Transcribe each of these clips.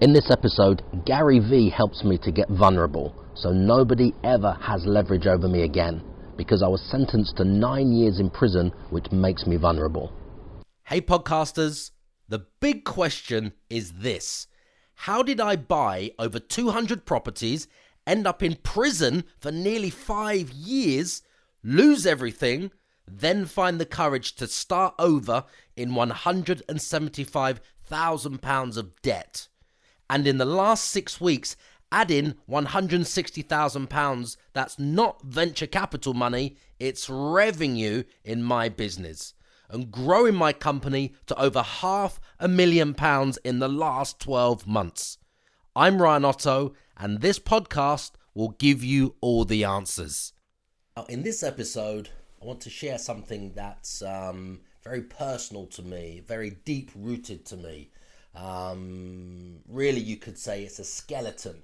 In this episode, Gary V helps me to get vulnerable so nobody ever has leverage over me again, because I was sentenced to 9 years in prison, which makes me vulnerable. Hey podcasters, the big question is this. How did I buy over 200 properties, end up in prison for nearly 5 years, lose everything, then find the courage to start over in £175,000 of debt? And in the last 6 weeks, add in £160,000 that's not venture capital money, it's revenue in my business. And growing my company to over £500,000 in the last 12 months. I'm Ryan Otto, and this podcast will give you all the answers. In this episode, I want to share something that's very personal to me, very deep-rooted to me. Really, you could say it's a skeleton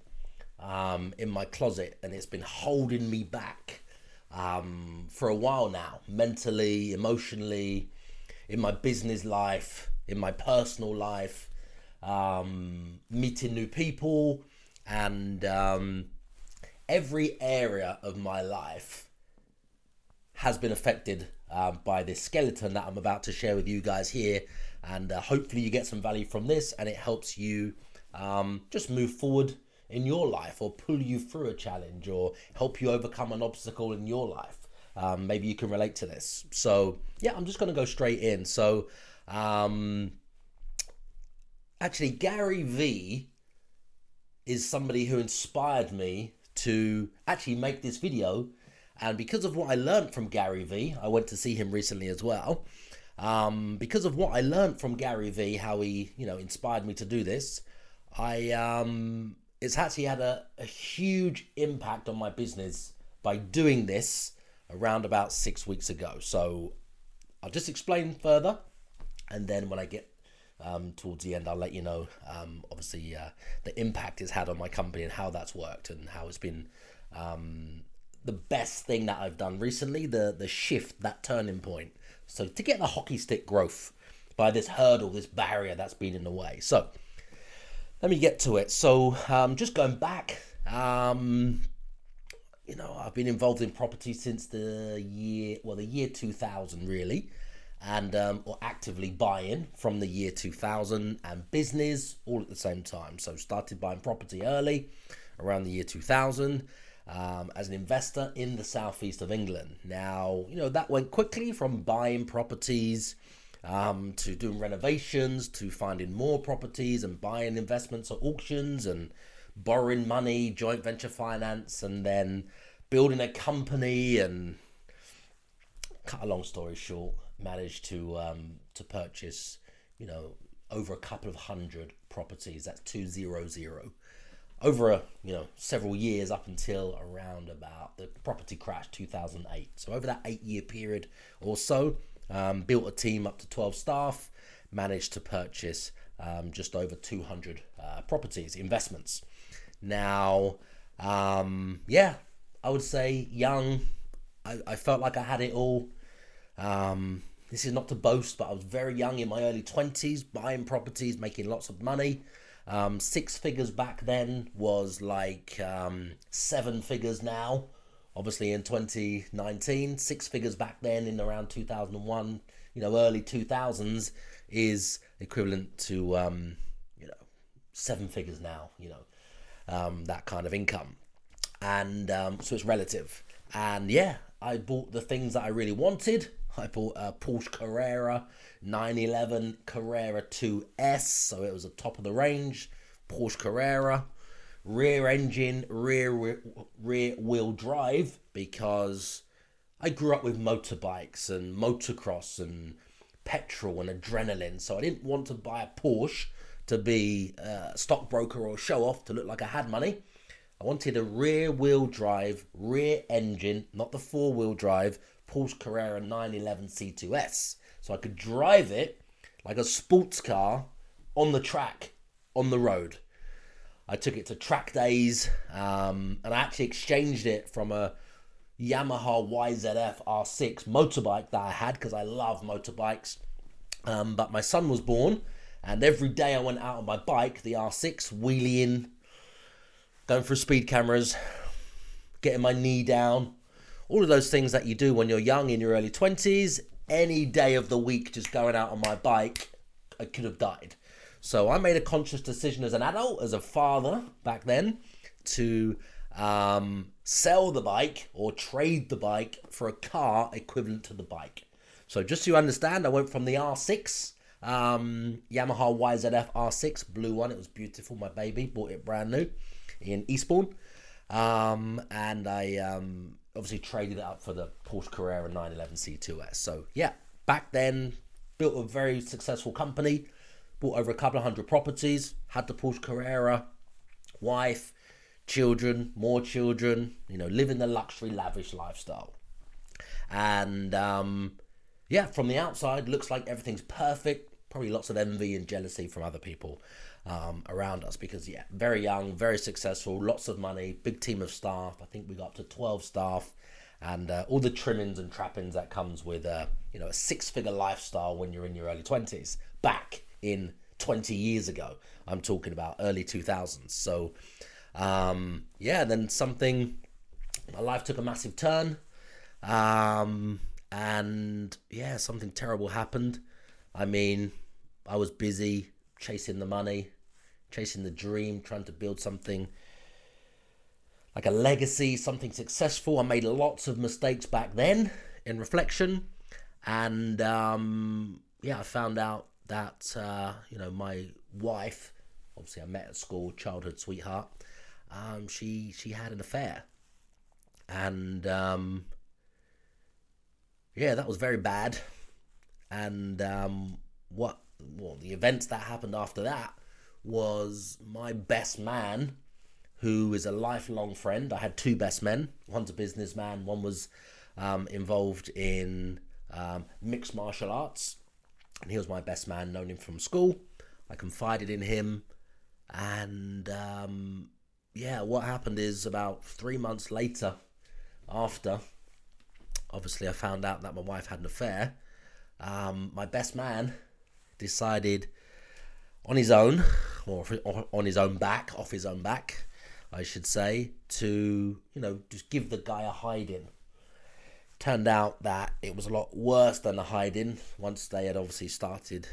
in my closet, and it's been holding me back for a while now, mentally, emotionally, in my business life, in my personal life, meeting new people, and every area of my life has been affected by this skeleton that I'm about to share with you guys here. And hopefully you get some value from this, and it helps you just move forward in your life, or pull you through a challenge, or help you overcome an obstacle in your life. Maybe you can relate to this. So yeah, I'm just going to go straight in. So actually, Gary V is somebody who inspired me to actually make this video. And because of what I learned from Gary V, I went to see him recently as well. Because of what I learned from Gary V, how he, inspired me to do this, it's actually had a huge impact on my business by doing this around about 6 weeks ago. So I'll just explain further, and then when I get towards the end, I'll let you know, obviously, the impact it's had on my company and how that's worked, and how it's been the best thing that I've done recently, the shift, that turning point. So to get the hockey stick growth by this hurdle, this barrier that's been in the way. So let me get to it. So just going back, I've been involved in property since the year 2000 really, and or actively buying from the year 2000, and business all at the same time. So started buying property early, around the year 2000. As an investor in the southeast of England. Now, that went quickly from buying properties to doing renovations, to finding more properties and buying investments at auctions, and borrowing money, joint venture finance, and then building a company. And cut a long story short, managed to purchase, over a couple of hundred properties. That's 200. Over several years, up until around about the property crash 2008. So over that 8-year period or so, built a team up to 12 staff, managed to purchase just over 200 properties, investments. Now, I would say young, I felt like I had it all. This is not to boast, but I was very young, in my early 20s, buying properties, making lots of money. 6 figures back then was like 7 figures now, obviously in 2019. 6 figures back then in around 2001, early 2000s is equivalent to 7 figures now, that kind of income. And so it's relative. And yeah, I bought the things that I really wanted. I bought a Porsche Carrera 911 Carrera 2S, so it was a top of the range Porsche Carrera, rear engine, rear wheel drive, because I grew up with motorbikes and motocross and petrol and adrenaline, so I didn't want to buy a Porsche to be a stockbroker or show off to look like I had money. I wanted a rear wheel drive, rear engine, not the 4-wheel drive, Porsche Carrera 911 C2S. So I could drive it like a sports car on the track, on the road. I took it to track days, and I actually exchanged it from a Yamaha YZF R6 motorbike that I had, because I love motorbikes. But my son was born, And every day I went out on my bike, the R6, wheeling, going through speed cameras, getting my knee down, all of those things that you do when you're young in your early 20s. Any day of the week, just going out on my bike, I could have died. So I made a conscious decision as an adult, as a father back then, to sell the bike or trade the bike for a car equivalent to the bike. So just so you understand, I went from the R6, Yamaha YZF R6, blue one. It was beautiful, my baby. Bought it brand new in Eastbourne. And I obviously traded it up for the Porsche Carrera 911 C2S. So yeah, back then, built a very successful company, bought over a couple of hundred properties, had the Porsche Carrera, wife, children, more children, living the luxury, lavish lifestyle. And yeah, from the outside, looks like everything's perfect. Probably lots of envy and jealousy from other people around us because, yeah, very young, very successful, lots of money, big team of staff. I think we got up to 12 staff and all the trimmings and trappings that comes with, a six-figure lifestyle when you're in your early 20s. Back in 20 years ago, I'm talking about early 2000s. So, yeah, then my life took a massive turn. And yeah, something terrible happened. I mean, I was busy chasing the money, chasing the dream, trying to build something like a legacy, something successful. I made lots of mistakes back then in reflection. And yeah, I found out that, my wife, obviously I met at school, childhood sweetheart, she had an affair. And yeah, that was very bad. And the events that happened after that was my best man, who is a lifelong friend. I had two best men. One's a businessman. One was involved in mixed martial arts. And he was my best man, known him from school. I confided in him. And yeah, what happened is about 3 months later, after, obviously I found out that my wife had an affair, my best man decided on his own, or on his own back, off his own back, I should say, to, just give the guy a hiding. Turned out that it was a lot worse than a hiding once they had obviously started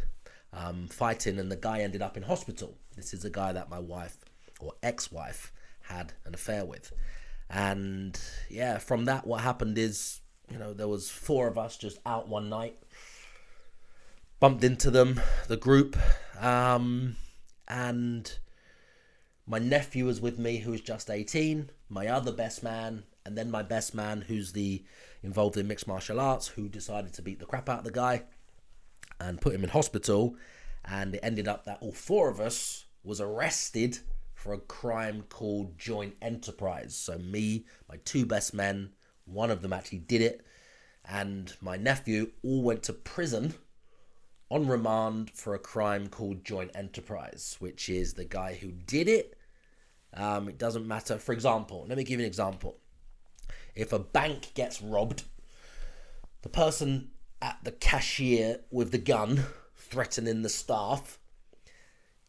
fighting, and the guy ended up in hospital. This is a guy that my wife, or ex-wife, had an affair with. And yeah, from that, what happened is, there was 4 of us just out one night, bumped into them, the group, and my nephew was with me, who was just 18, my other best man, and then my best man, who's involved in mixed martial arts, who decided to beat the crap out of the guy and put him in hospital. And it ended up that all 4 of us was arrested for a crime called joint enterprise. So me, my 2 best men, one of them actually did it, and my nephew all went to prison on remand for a crime called joint enterprise, which is the guy who did it. It doesn't matter. For example, let me give you an example. If a bank gets robbed, the person at the cashier with the gun threatening the staff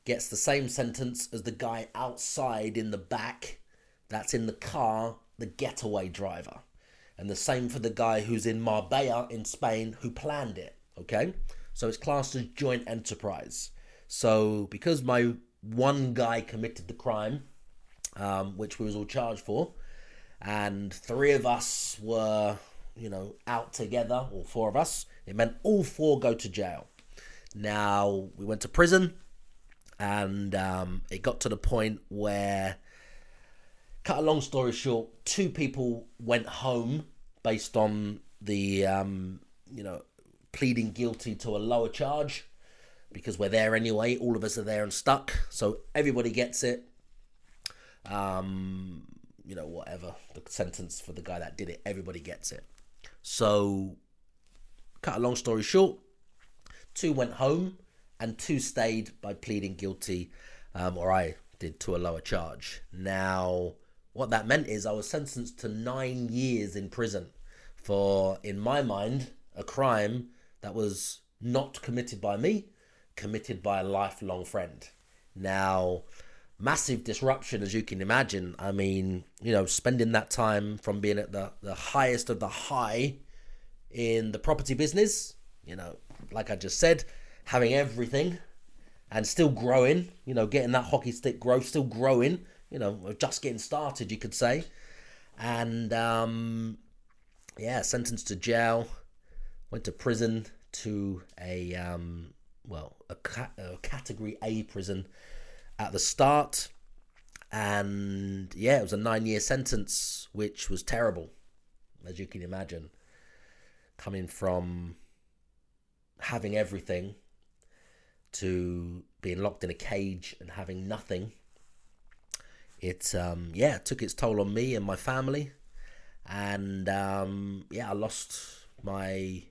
gets the same sentence as the guy outside in the back that's in the car, the getaway driver. And the same for the guy who's in Marbella in Spain who planned it, okay? So it's classed as joint enterprise. So because my one guy committed the crime, which we was all charged for, and 3 of us were, out together, or 4 of us, it meant all 4 go to jail. Now, we went to prison, and it got to the point where, cut a long story short, 2 people went home based on the, pleading guilty to a lower charge, because we're there anyway. All of us are there and stuck, so everybody gets it. Whatever the sentence for the guy that did it, everybody gets it. So, cut a long story short, 2 went home and 2 stayed by pleading guilty, or I did, to a lower charge. Now, what that meant is I was sentenced to 9 years in prison for, in my mind, a crime that was not committed by me, committed by a lifelong friend. Now, massive disruption, as you can imagine. I mean, spending that time from being at the highest of the high in the property business, like I just said, having everything and still growing, getting that hockey stick growth, still growing, just getting started, you could say. And sentenced to jail, went to prison, to a category A prison at the start. And it was a 9-year sentence, which was terrible, as you can imagine. Coming from having everything to being locked in a cage and having nothing, it took its toll on me and my family. And I lost my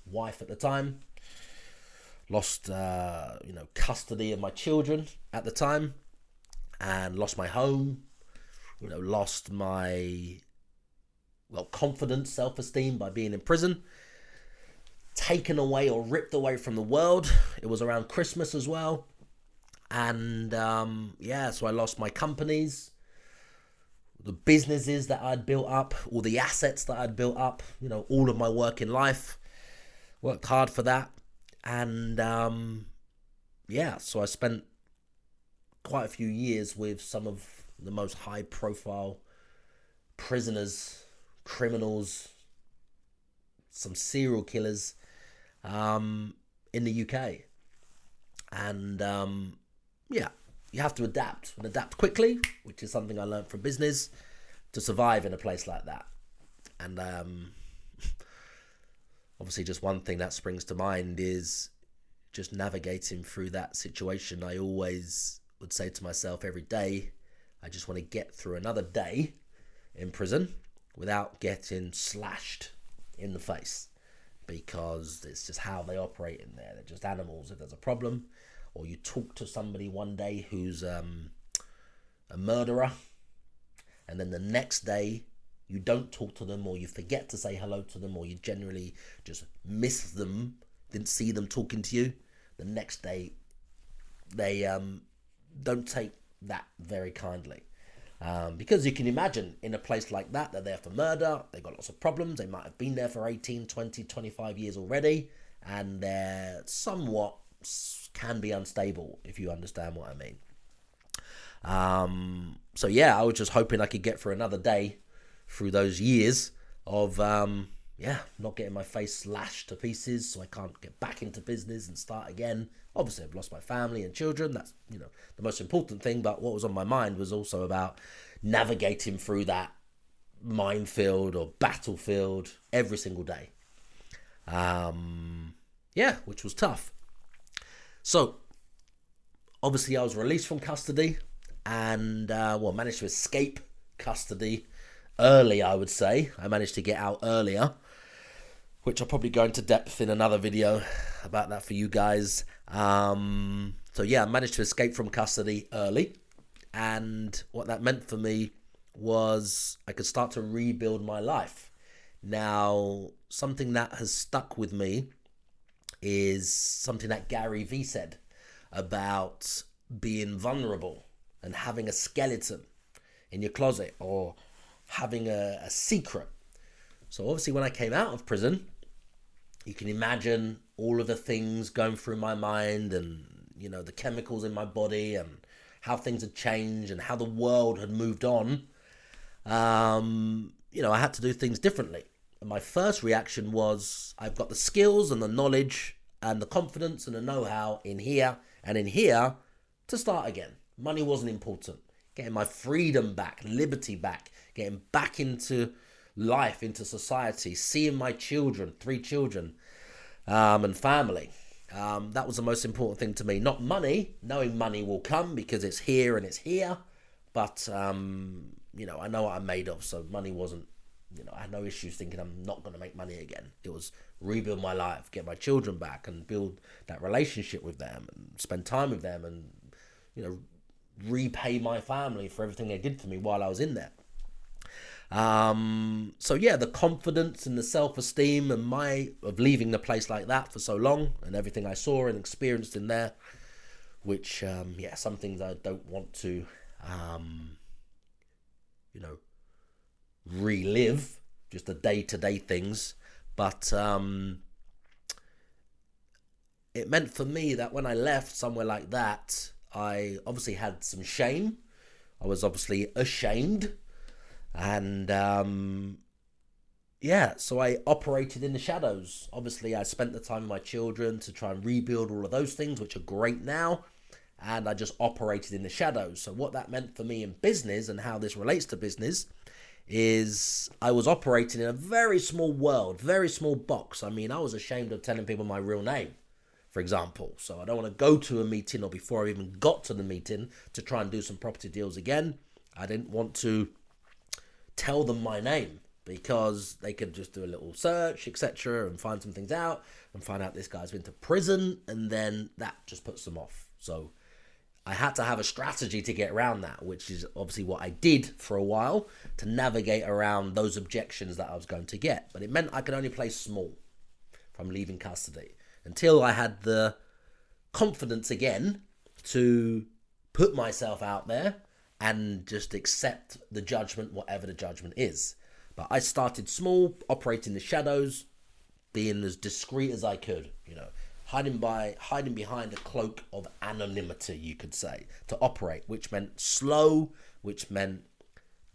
wife at the time, lost custody of my children at the time, and lost my home, lost my confidence, self-esteem by being in prison, taken away or ripped away from the world. It was around Christmas as well. And so I lost my companies, the businesses that I'd built up, all the assets that I'd built up, all of my work in life. Worked hard for that. And so I spent quite a few years with some of the most high profile prisoners, criminals, some serial killers in the UK. And you have to adapt and adapt quickly, which is something I learned from business, to survive in a place like that. And obviously just one thing that springs to mind is just navigating through that situation. I always would say to myself every day, I just want to get through another day in prison without getting slashed in the face, because it's just how they operate in there. They're just animals. If there's a problem, or you talk to somebody one day who's a murderer, and then the next day you don't talk to them, or you forget to say hello to them, or you generally just miss them, didn't see them talking to you, the next day they don't take that very kindly. Because you can imagine, in a place like that, they're there for murder, they've got lots of problems, they might have been there for 18, 20, 25 years already, and they're somewhat can be unstable, if you understand what I mean. I was just hoping I could get through another day through those years of not getting my face slashed to pieces, so I can't get back into business and start again. Obviously, I've lost my family and children. That's the most important thing. But what was on my mind was also about navigating through that minefield or battlefield every single day. Which was tough. So obviously, I was released from custody and managed to escape custody early, I would say. I managed to get out earlier, which I'll probably go into depth in another video about that for you guys. I managed to escape from custody early, and what that meant for me was I could start to rebuild my life. Now, something that has stuck with me is something that Gary Vee said about being vulnerable and having a skeleton in your closet, or having a secret. So obviously when I came out of prison, you can imagine all of the things going through my mind, and the chemicals in my body, and how things had changed and how the world had moved on. I had to do things differently. And my first reaction was, I've got the skills and the knowledge and the confidence and the know-how in here and in here to start again. Money wasn't important. Getting my freedom back, liberty back, getting back into life, into society, seeing my children, 3 children, and family. That was the most important thing to me. Not money, knowing money will come because it's here and it's here. But, I know what I'm made of, so money wasn't, I had no issues thinking I'm not going to make money again. It was rebuild my life, get my children back, and build that relationship with them, and spend time with them, and, repay my family for everything they did for me while I was in there. So yeah, the confidence and the self-esteem and of leaving the place like that for so long, and everything I saw and experienced in there, which yeah, some things I don't want to you know, relive, just the day-to-day things. But it meant for me that when I left somewhere like that, I obviously had some shame. I was obviously ashamed. And yeah, so I operated in the shadows. Obviously, I spent the time with my children to try and rebuild all of those things, which are great now. And I just operated in the shadows. So what that meant for me in business, and how this relates to business, is I was operating in a very small world, very small box. I mean, I was ashamed of telling people my real name, for example. So I don't want to go to a meeting, or before I even got to the meeting, to try and do some property deals again. I didn't want to tell them my name, because they could just do a little search, etc., and find some things out, and find out this guy's been to prison, and then that just puts them off. So I had to have a strategy to get around that, which is obviously what I did for a while, to navigate around those objections that I was going to get. But it meant I could only play small from leaving custody until I had the confidence again to put myself out there and just accept the judgment, whatever the judgment is. But I started small, operating in the shadows, being as discreet as I could, hiding behind a cloak of anonymity, you could say, to operate, which meant slow, which meant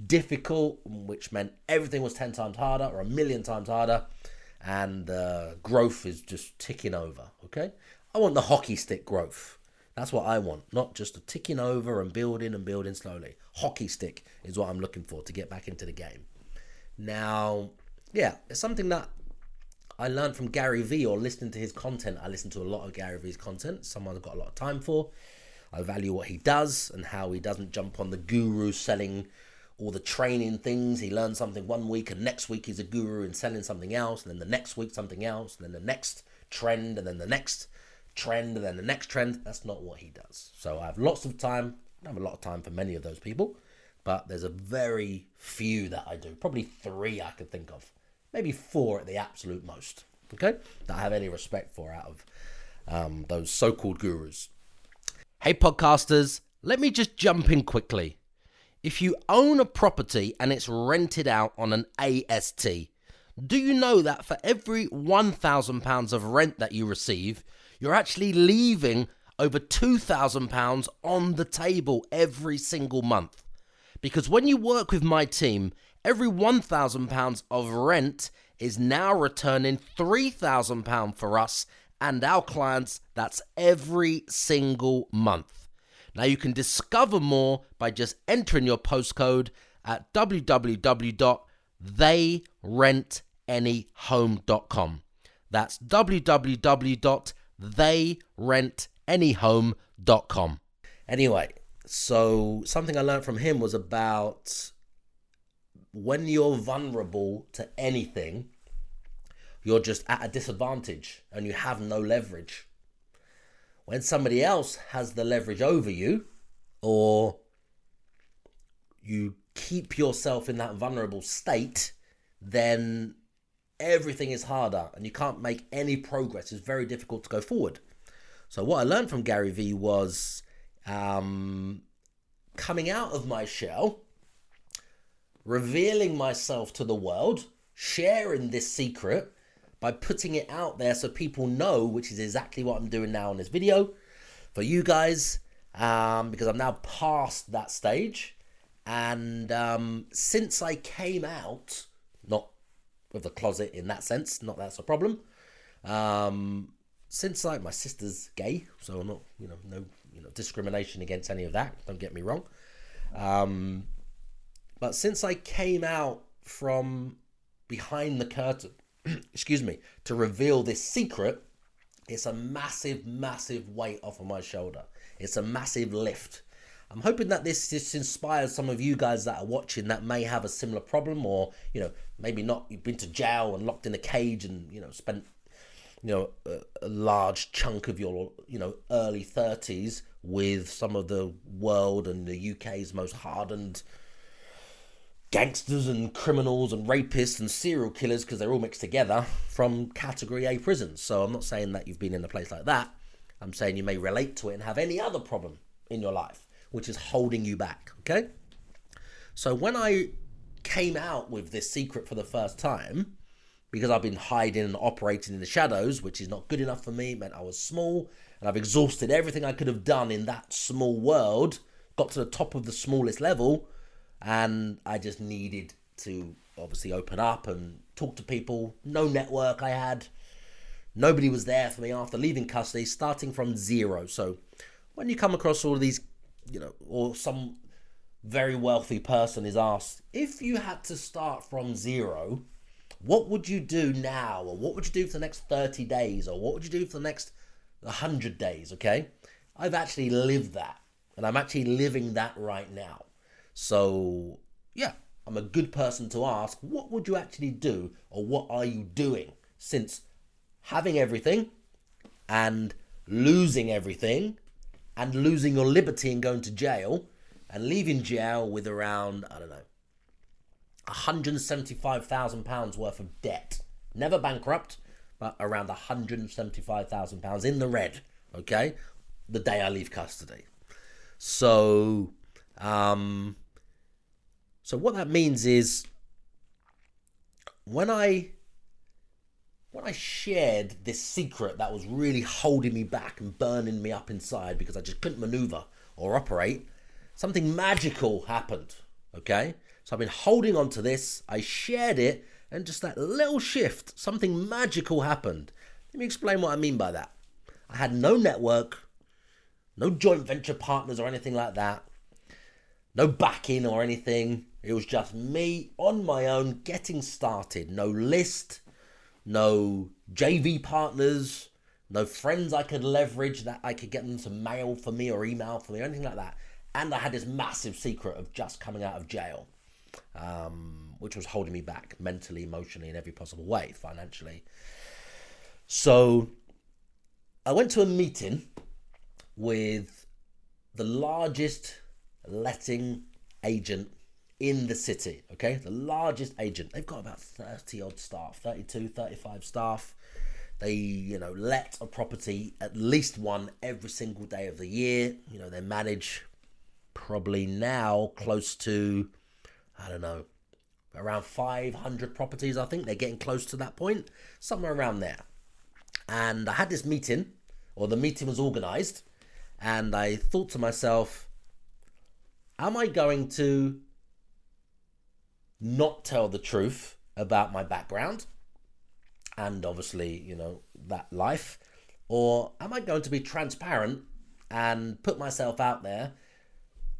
difficult, which meant everything was 10 times harder or 1,000,000 times harder, and growth is just ticking over, okay? I want the hockey stick growth. That's what I want, not just a ticking over and building slowly. Hockey stick is what I'm looking for to get back into the game. Now, yeah, it's something that I learned from Gary Vee, or listening to his content. I listen to a lot of Gary Vee's content, someone I've got a lot of time for. I value what he does and how he doesn't jump on the guru selling all the training things. He learns something one week, and next week he's a guru in selling something else, and then the next week something else, and then the next trend, and then the next trend, and then the next trend. That's not what he does. So I have lots of time. I don't have a lot of time for many of those people, but there's a very few that I do. Probably 3 I could think of. Maybe 4 at the absolute most, okay? That I have any respect for out of those so-called gurus. Hey, podcasters, let me just jump in quickly. If you own a property and it's rented out on an AST, do you know that for every £1,000 of rent that you receive, you're actually leaving over £2,000 on the table every single month? Because when you work with my team, every £1,000 of rent is now returning £3,000 for us and our clients. That's every single month. Now you can discover more by just entering your postcode at www.theyrentanyhome.com. That's www.theyrentanyhome.com. Anyway, so something I learned from him was about when you're vulnerable to anything, you're just at a disadvantage and you have no leverage. When somebody else has the leverage over you, or you keep yourself in that vulnerable state, then everything is harder and you can't make any progress. It's very difficult to go forward. So what I learned from Gary Vee was coming out of my shell, revealing myself to the world, sharing this secret by putting it out there so people know, which is exactly what I'm doing now in this video for you guys, because I'm now past that stage. And since I came out, not of the closet in that sense, not that's a problem, since my sister's gay, so I'm not, no discrimination against any of that, don't get me wrong. But since I came out from behind the curtain, excuse me, to reveal this secret, it's a massive, massive weight off of my shoulder. It's a massive lift. I'm hoping that this just inspires some of you guys that are watching that may have a similar problem, or, maybe not, you've been to jail and locked in a cage and, spent, a large chunk of your, early 30s with some of the world and the UK's most hardened gangsters and criminals and rapists and serial killers, because they're all mixed together, from category A prisons. So I'm not saying that you've been in a place like that. I'm saying you may relate to it and have any other problem in your life which is holding you back, okay? So when I came out with this secret for the first time, because I've been hiding and operating in the shadows, which is not good enough for me, it meant I was small, and I've exhausted everything I could have done in that small world, got to the top of the smallest level, and I just needed to obviously open up and talk to people. No network I had. Nobody was there for me after leaving custody, starting from zero. So when you come across all of these, or some very wealthy person is asked, if you had to start from zero, what would you do now? Or what would you do for the next 30 days? Or what would you do for the next 100 days? Okay. I've actually lived that, and I'm actually living that right now. So yeah, I'm a good person to ask, what would you actually do, or what are you doing since having everything and losing everything and losing your liberty and going to jail and leaving jail with around, I don't know, £175,000 worth of debt. Never bankrupt, but around £175,000 in the red, okay? The day I leave custody. So what that means is when I shared this secret that was really holding me back and burning me up inside because I just couldn't maneuver or operate, something magical happened, okay? So I've been holding on to this, I shared it, and just that little shift, something magical happened. Let me explain what I mean by that. I had no network, no joint venture partners or anything like that, no backing or anything. It was just me on my own getting started. No list, no JV partners, no friends I could leverage that I could get them to mail for me or email for me or anything like that. And I had this massive secret of just coming out of jail, which was holding me back mentally, emotionally, in every possible way, financially. So I went to a meeting with the largest letting agent in the city, okay? The largest agent. They've got about 30 odd staff, 32, 35 staff. They, let a property, at least one every single day of the year. They manage probably now close to, I don't know, around 500 properties, I think. They're getting close to that point, somewhere around there. And I had this meeting, or the meeting was organized, and I thought to myself, am I going to not tell the truth about my background and obviously, that life, or am I going to be transparent and put myself out there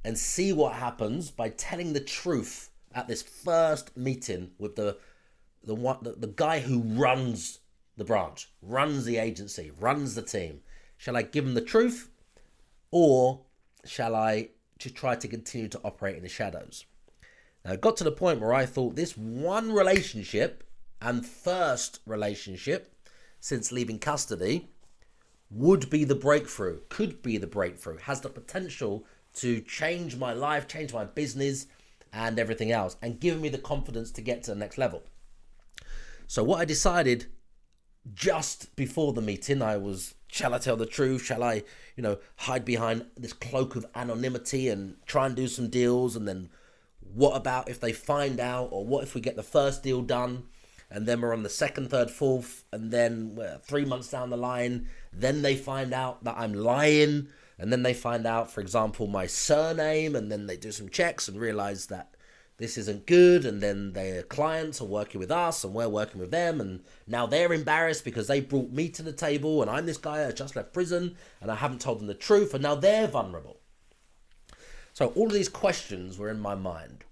and see what happens by telling the truth at this first meeting with the guy who runs the branch, runs the agency, runs the team? Shall I give him the truth, or shall I just try to continue to operate in the shadows? Now, it got to the point where I thought this one relationship, and first relationship since leaving custody, would be the breakthrough, could be the breakthrough, has the potential to change my life, change my business and everything else, and give me the confidence to get to the next level. So what I decided just before the meeting, I was, shall I tell the truth? Shall I, hide behind this cloak of anonymity and try and do some deals? And then what about if they find out? Or what if we get the first deal done and then we're on the second, third, fourth, and then 3 months down the line, then they find out that I'm lying, and then they find out, for example, my surname, and then they do some checks and realize that this isn't good, and then their clients are working with us and we're working with them, and now they're embarrassed because they brought me to the table and I'm this guy that just left prison and I haven't told them the truth, and now they're vulnerable. So all of these questions were in my mind.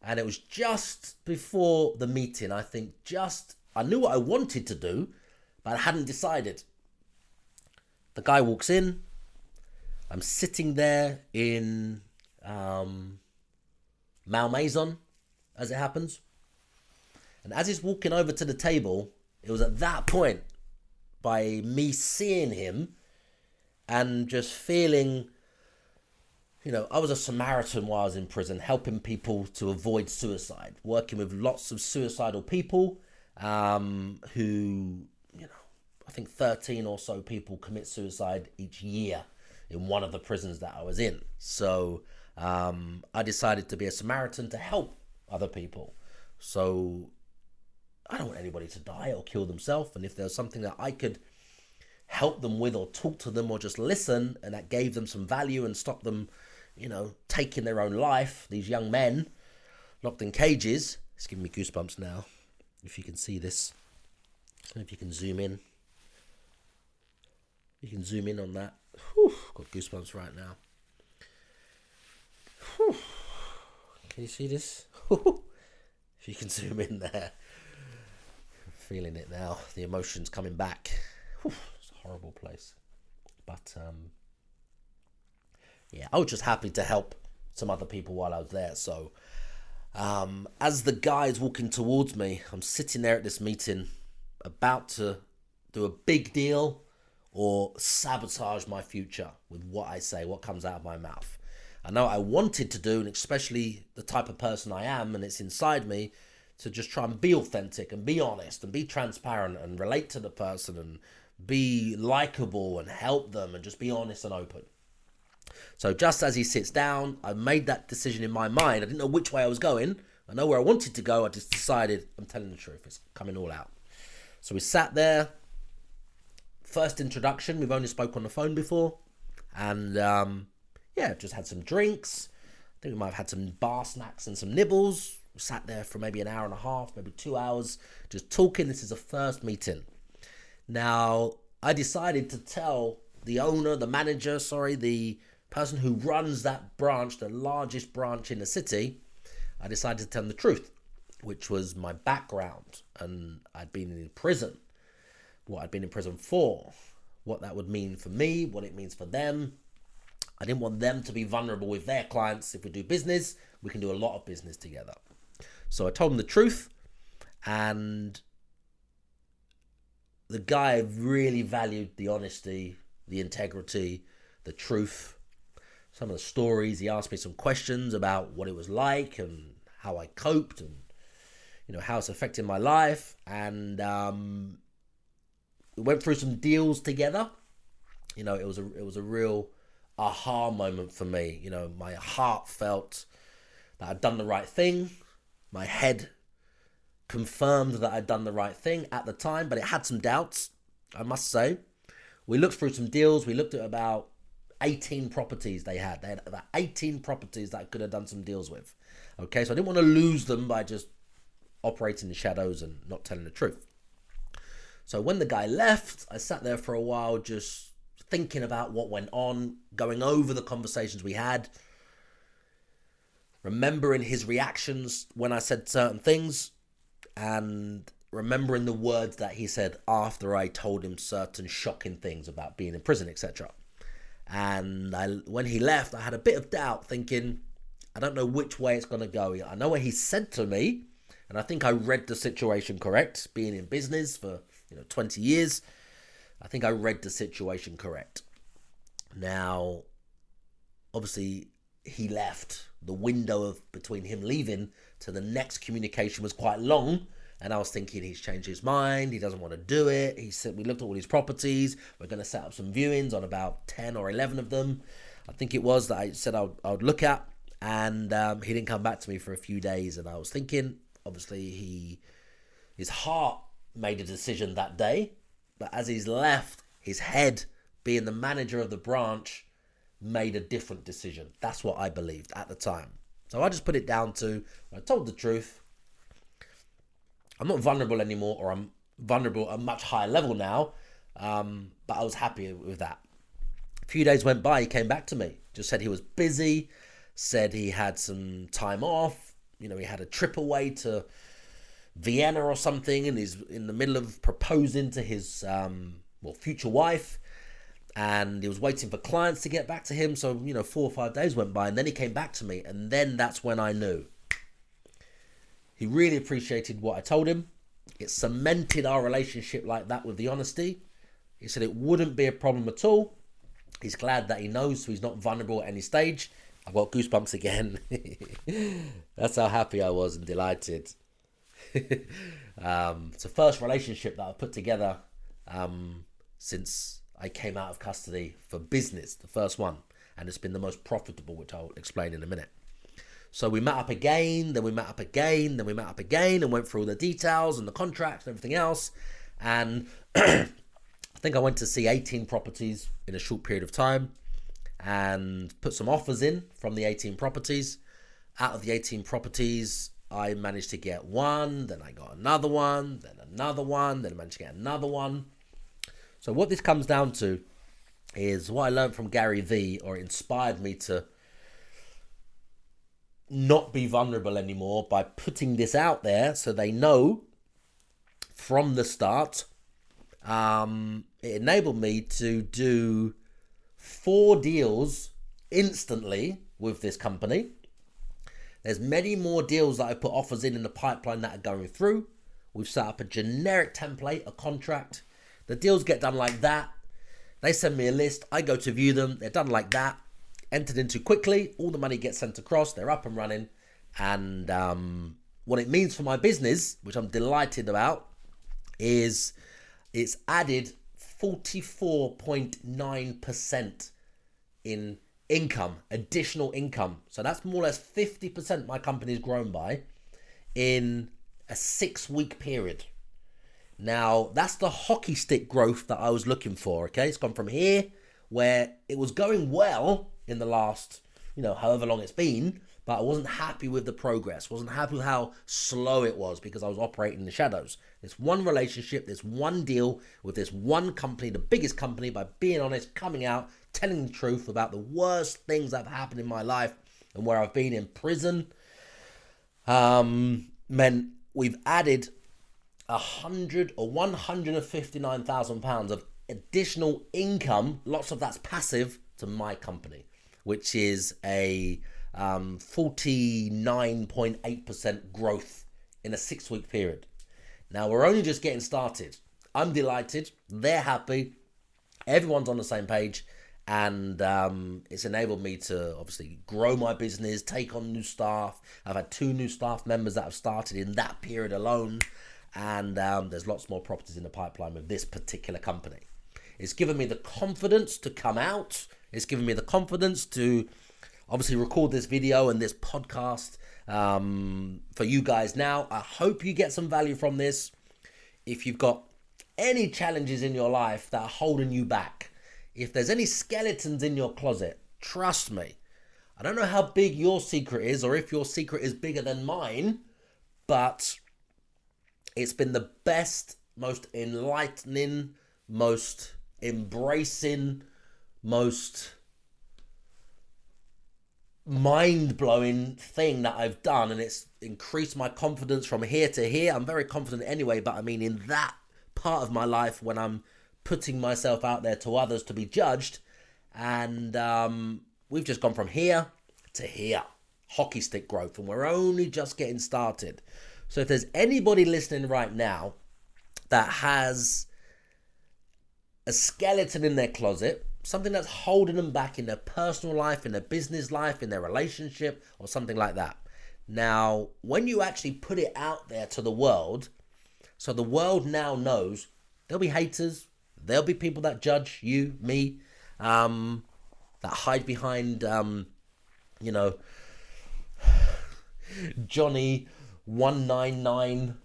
And it was just before the meeting, I think I knew what I wanted to do, but I hadn't decided. The guy walks in, I'm sitting there in Malmaison, as it happens. And as he's walking over to the table, it was at that point, by me seeing him and just feeling I was a Samaritan while I was in prison, helping people to avoid suicide, working with lots of suicidal people who, I think 13 or so people commit suicide each year in one of the prisons that I was in. So I decided to be a Samaritan to help other people. So I don't want anybody to die or kill themselves. And if there's something that I could help them with, or talk to them, or just listen, and that gave them some value and stopped them, taking their own life, these young men locked in cages. It's giving me goosebumps now, if you can see this. I don't know if you can zoom in. You can zoom in on that. Whew, got goosebumps right now. Whew. Can you see this? If you can zoom in there. I'm feeling it now. The emotions coming back. Whew, it's a horrible place. But yeah, I was just happy to help some other people while I was there. So as the guy's walking towards me, I'm sitting there at this meeting, about to do a big deal or sabotage my future with what I say, what comes out of my mouth. I know I wanted to do, and especially the type of person I am, and it's inside me, to just try and be authentic and be honest and be transparent and relate to the person and be likable and help them and just be honest and open. So just as he sits down, I made that decision in my mind. I didn't know which way I was going. I know where I wanted to go. I just decided I'm telling the truth. It's coming all out. So we sat there. First introduction. We've only spoke on the phone before. And just had some drinks. I think we might have had some bar snacks and some nibbles. We sat there for maybe an hour and a half, maybe 2 hours, just talking. This is a first meeting. Now, I decided to tell the owner, the manager, the person who runs that branch, the largest branch in the city, I decided to tell them the truth, which was my background. And I'd been in prison, what I'd been in prison for, what that would mean for me, what it means for them. I didn't want them to be vulnerable with their clients. If we do business, we can do a lot of business together. So I told them the truth, and the guy really valued the honesty, the integrity, the truth, some of the stories. He asked me some questions about what it was like and how I coped and, how it's affecting my life. And we went through some deals together. It was a real aha moment for me. My heart felt that I'd done the right thing. My head confirmed that I'd done the right thing at the time, but it had some doubts, I must say. We looked through some deals. We looked at about 18 properties they had. They had about 18 properties that I could have done some deals with. Okay, so I didn't want to lose them by just operating in the shadows and not telling the truth. So when the guy left, I sat there for a while just thinking about what went on, going over the conversations we had, remembering his reactions when I said certain things, and remembering the words that he said after I told him certain shocking things about being in prison, etc. And when he left, I had a bit of doubt, thinking, I don't know which way it's going to go. I know what he said to me, and I think I read the situation correct. Being in business for 20 years, I think I read the situation correct. Now, obviously, he left. The window between him leaving to the next communication was quite long. And I was thinking, he's changed his mind. He doesn't want to do it. He said, we looked at all his properties. We're going to set up some viewings on about 10 or 11 of them. I think it was that I said I would look at. And he didn't come back to me for a few days. And I was thinking, obviously, his heart made a decision that day. But as he's left, his head, being the manager of the branch, made a different decision. That's what I believed at the time. So I just put it down to, when I told the truth, I'm not vulnerable anymore, or I'm vulnerable at a much higher level now, but I was happy with that. A few days went by, he came back to me, just said he was busy, said he had some time off, he had a trip away to Vienna or something, and he's in the middle of proposing to his future wife, and he was waiting for clients to get back to him. So 4 or 5 days went by, and then he came back to me, and then that's when I knew he really appreciated what I told him. It cemented our relationship like that with the honesty. He said it wouldn't be a problem at all. He's glad that he knows, so he's not vulnerable at any stage. I've got goosebumps again. That's how happy I was and delighted. It's the first relationship that I've put together since I came out of custody for business, the first one. And it's been the most profitable, which I'll explain in a minute. So we met up again, then we met up again, then we met up again, and went through all the details and the contracts and everything else. And I think I went to see 18 properties in a short period of time and put some offers in from the 18 properties. Out of the 18 properties, I managed to get one, then I got another one, then another one, then I managed to get another one. So what this comes down to is what I learned from Gary Vee, or it inspired me to not be vulnerable anymore by putting this out there so they know from the start. It enabled me to do 4 deals instantly with this company. There's many more deals that I put offers in the pipeline that are going through. We've set up a generic template, a contract. The deals get done like that. They send me a list. I go to view them. They're done like that. Entered into quickly. All the money gets sent across. They're up and running. And what it means for my business, which I'm delighted about, is it's added 44.9% in income, additional income. So that's more or less 50% my company's grown by in a 6-week period. Now, that's the hockey stick growth that I was looking for, okay? It's gone from here, where it was going well in the last, however long it's been, but I wasn't happy with the progress, wasn't happy with how slow it was because I was operating in the shadows. This one relationship, this one deal with this one company, the biggest company, by being honest, coming out, telling the truth about the worst things that have happened in my life and where I've been in prison, meant we've added £159,000 of additional income. Lots of that's passive to my company, which is a 49.8% growth in a 6-week period. Now, we're only just getting started. I'm delighted. They're happy. Everyone's on the same page. And it's enabled me to obviously grow my business, take on new staff. I've had 2 new staff members that have started in that period alone. And there's lots more properties in the pipeline with this particular company. It's given me the confidence to come out. It's given me the confidence to obviously record this video and this podcast for you guys now. I hope you get some value from this. If you've got any challenges in your life that are holding you back, if there's any skeletons in your closet, trust me, I don't know how big your secret is or if your secret is bigger than mine, but it's been the best, most enlightening, most embracing, most mind-blowing thing that I've done, and it's increased my confidence from here to here. I'm very confident anyway, but I mean in that part of my life when I'm putting myself out there to others to be judged, and we've just gone from here to here. Hockey stick growth, and we're only just getting started. So if there's anybody listening right now that has a skeleton in their closet, something that's holding them back in their personal life, in their business life, in their relationship, or something like that. Now, when you actually put it out there to the world, so the world now knows, there'll be haters, there'll be people that judge you, me, that hide behind, Johnny 199,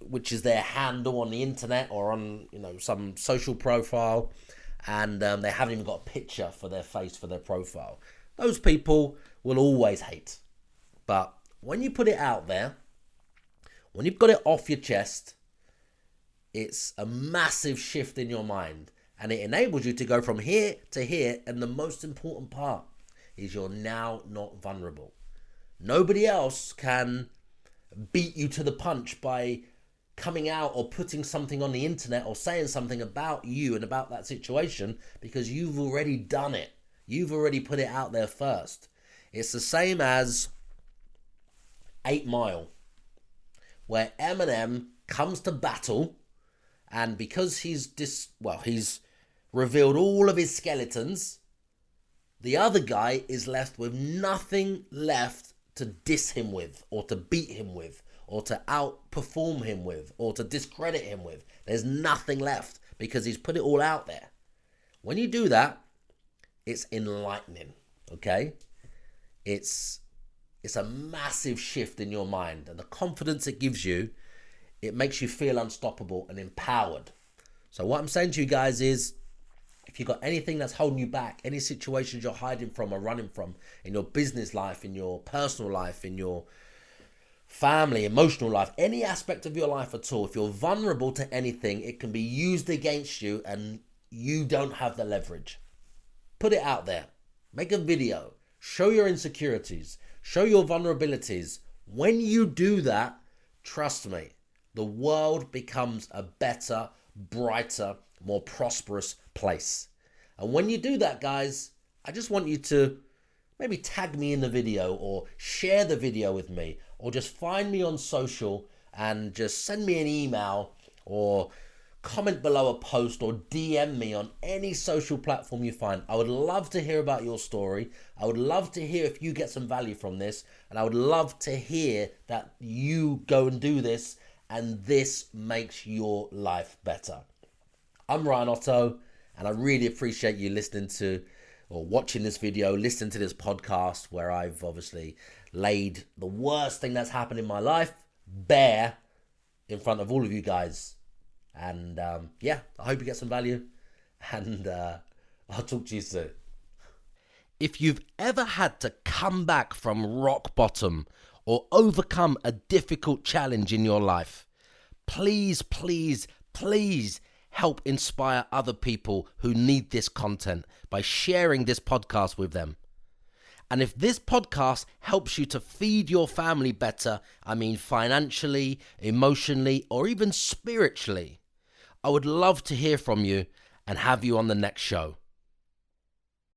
which is their handle on the internet or on some social profile, and they haven't even got a picture for their face for their profile. Those people will always hate. But when you put it out there, when you've got it off your chest, it's a massive shift in your mind, and it enables you to go from here to here. And the most important part is you're now not vulnerable. Nobody else can beat you to the punch by coming out or putting something on the internet or saying something about you and about that situation, because you've already done it. You've already put it out there first. It's the same as 8 Mile, where Eminem comes to battle, and because he's revealed all of his skeletons, The other guy is left with nothing left to diss him with, or to beat him with, or to outperform him with, or to discredit him with. There's nothing left because he's put it all out there. When you do that, it's enlightening, okay? It's a massive shift in your mind, and the confidence it gives you, it makes you feel unstoppable and empowered. So what I'm saying to you guys is, if you've got anything that's holding you back, any situations you're hiding from or running from in your business life, in your personal life, in your family, emotional life, any aspect of your life at all, if you're vulnerable to anything, it can be used against you and you don't have the leverage. Put it out there. Make a video. Show your insecurities. Show your vulnerabilities. When you do that, trust me, the world becomes a better, brighter, more prosperous place. And when you do that, guys, I just want you to maybe tag me in the video, or share the video with me, or just find me on social and just send me an email, or comment below a post, or DM me on any social platform you find. I would love to hear about your story. I would love to hear if you get some value from this, and I would love to hear that you go and do this and this makes your life better. I'm Ryan Otto, and I really appreciate you listening to or watching this video, listening to this podcast, where I've obviously laid the worst thing that's happened in my life bare in front of all of you guys. And yeah, I hope you get some value, and I'll talk to you soon. If you've ever had to come back from rock bottom or overcome a difficult challenge in your life, please, please, please help inspire other people who need this content by sharing this podcast with them. And if this podcast helps you to feed your family better, I mean financially, emotionally, or even spiritually, I would love to hear from you and have you on the next show.